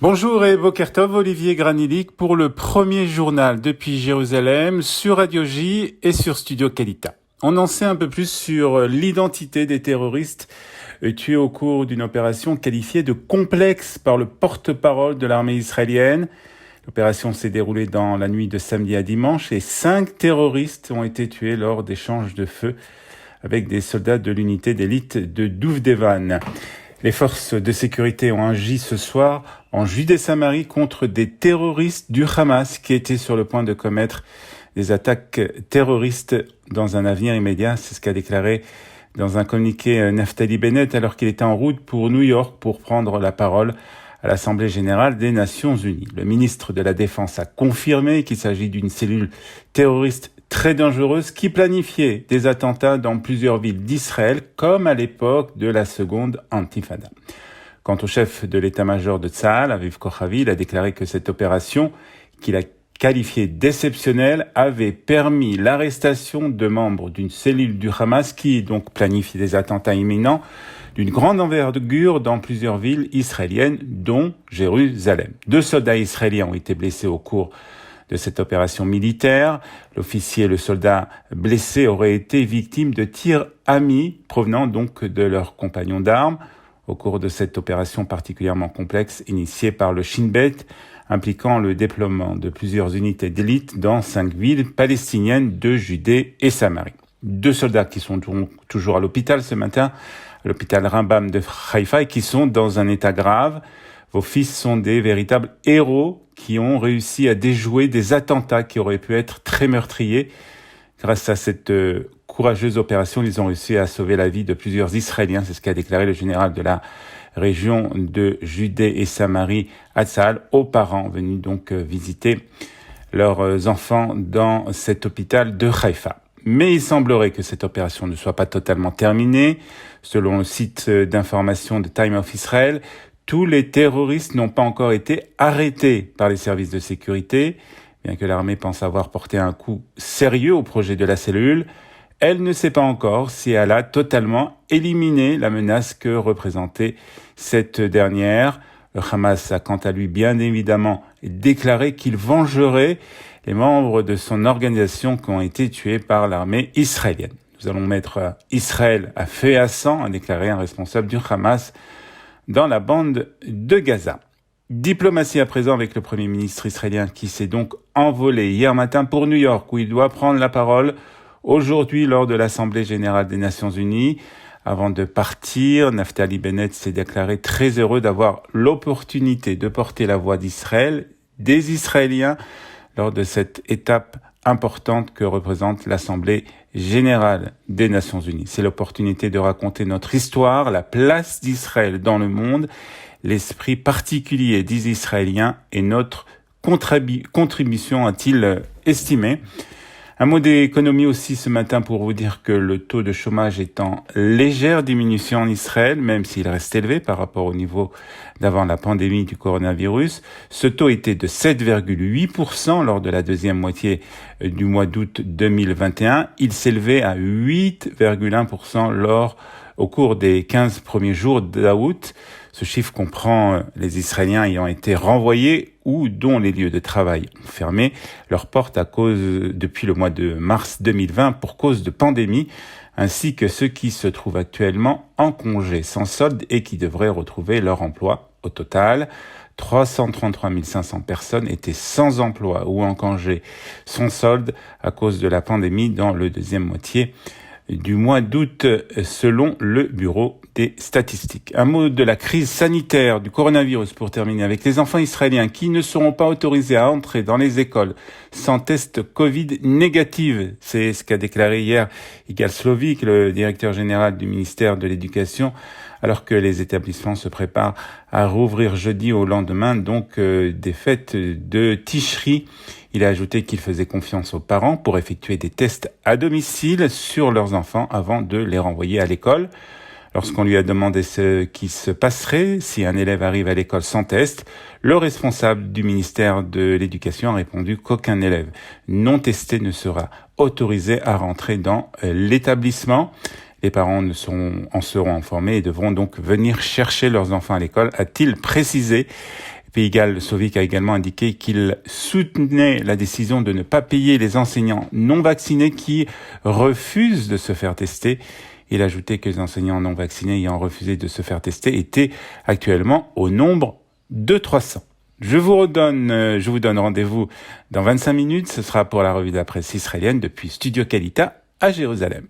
Bonjour et Boker Tov, Olivier Granilik pour le premier journal depuis Jérusalem sur Radio J et sur Studio Kalita. On en sait un peu plus sur l'identité des terroristes tués au cours d'une opération qualifiée de complexe par le porte-parole de l'armée israélienne. L'opération s'est déroulée dans la nuit de samedi à dimanche et 5 terroristes ont été tués lors d'échanges de feu avec des soldats de l'unité d'élite de Duvdevan. Les forces de sécurité ont agi ce soir en Judée-Samarie contre des terroristes du Hamas qui étaient sur le point de commettre des attaques terroristes dans un avenir immédiat. C'est ce qu'a déclaré dans un communiqué Naftali Bennett alors qu'il était en route pour New York pour prendre la parole à l'Assemblée générale des Nations unies. Le ministre de la Défense a confirmé qu'il s'agit d'une cellule terroriste très dangereuse qui planifiait des attentats dans plusieurs villes d'Israël, comme à l'époque de la seconde intifada. Quant au chef de l'état-major de Tzahal, Aviv Kochavi, il a déclaré que cette opération, qu'il a qualifiée d'exceptionnelle, avait permis l'arrestation de membres d'une cellule du Hamas qui donc planifie des attentats imminents d'une grande envergure dans plusieurs villes israéliennes, dont Jérusalem. 2 soldats israéliens ont été blessés au cours de cette opération militaire. L'officier et le soldat blessé auraient été victimes de tirs amis provenant donc de leurs compagnons d'armes au cours de cette opération particulièrement complexe initiée par le Shin Bet, impliquant le déploiement de plusieurs unités d'élite dans 5 villes palestiniennes de Judée et Samarie. 2 soldats qui sont donc toujours à l'hôpital ce matin, à l'hôpital Rambam de Haïfa, et qui sont dans un état grave. Vos fils sont des véritables héros qui ont réussi à déjouer des attentats qui auraient pu être très meurtriers. Grâce à cette courageuse opération, ils ont réussi à sauver la vie de plusieurs Israéliens. C'est ce qu'a déclaré le général de la région de Judée et Samarie à Tzahal aux parents venus donc visiter leurs enfants dans cet hôpital de Haïfa. Mais il semblerait que cette opération ne soit pas totalement terminée. Selon le site d'information de Time of Israel, tous les terroristes n'ont pas encore été arrêtés par les services de sécurité. Bien que l'armée pense avoir porté un coup sérieux au projet de la cellule, elle ne sait pas encore si elle a totalement éliminé la menace que représentait cette dernière. Le Hamas a quant à lui bien évidemment déclaré qu'il vengerait les membres de son organisation qui ont été tués par l'armée israélienne. Nous allons mettre Israël à feu et à sang, a déclaré un responsable du Hamas dans la bande de Gaza. Diplomatie à présent avec le Premier ministre israélien qui s'est donc envolé hier matin pour New York où il doit prendre la parole aujourd'hui lors de l'Assemblée générale des Nations unies. Avant de partir, Naftali Bennett s'est déclaré très heureux d'avoir l'opportunité de porter la voix d'Israël, des Israéliens, lors de cette étape importante que représente l'Assemblée générale des Nations unies. C'est l'opportunité de raconter notre histoire, la place d'Israël dans le monde, l'esprit particulier des Israéliens et notre contribution, a-t-il estimé. Un mot d'économie aussi ce matin pour vous dire que le taux de chômage est en légère diminution en Israël, même s'il reste élevé par rapport au niveau d'avant la pandémie du coronavirus. Ce taux était de 7,8% lors de la deuxième moitié du mois d'août 2021. Il s'élevait à 8,1% au cours des 15 premiers jours d'août. Ce chiffre comprend les Israéliens ayant été renvoyés ou dont les lieux de travail ont fermé leurs portes depuis le mois de mars 2020 pour cause de pandémie, ainsi que ceux qui se trouvent actuellement en congé sans solde et qui devraient retrouver leur emploi. Au total, 333 500 personnes étaient sans emploi ou en congé sans solde à cause de la pandémie dans le deuxième moitié du mois d'août, selon le Bureau des statistiques. Un mot de la crise sanitaire du coronavirus pour terminer avec les enfants israéliens qui ne seront pas autorisés à entrer dans les écoles sans test Covid négatif. C'est ce qu'a déclaré hier Yigal Slovik, le directeur général du ministère de l'Éducation, alors que les établissements se préparent à rouvrir jeudi au lendemain donc des fêtes de Tishri. Il a ajouté qu'il faisait confiance aux parents pour effectuer des tests à domicile sur leurs enfants avant de les renvoyer à l'école. Lorsqu'on lui a demandé ce qui se passerait si un élève arrive à l'école sans test, le responsable du ministère de l'Éducation a répondu qu'aucun élève non testé ne sera autorisé à rentrer dans l'établissement. Les parents en seront informés et devront donc venir chercher leurs enfants à l'école, a-t-il précisé. Pays de Galles, Sovic a également indiqué qu'il soutenait la décision de ne pas payer les enseignants non vaccinés qui refusent de se faire tester. Il ajoutait que les enseignants non vaccinés ayant refusé de se faire tester étaient actuellement au nombre de 300. Je vous donne rendez-vous dans 25 minutes. Ce sera pour la revue de la presse israélienne depuis Studio Kalita à Jérusalem.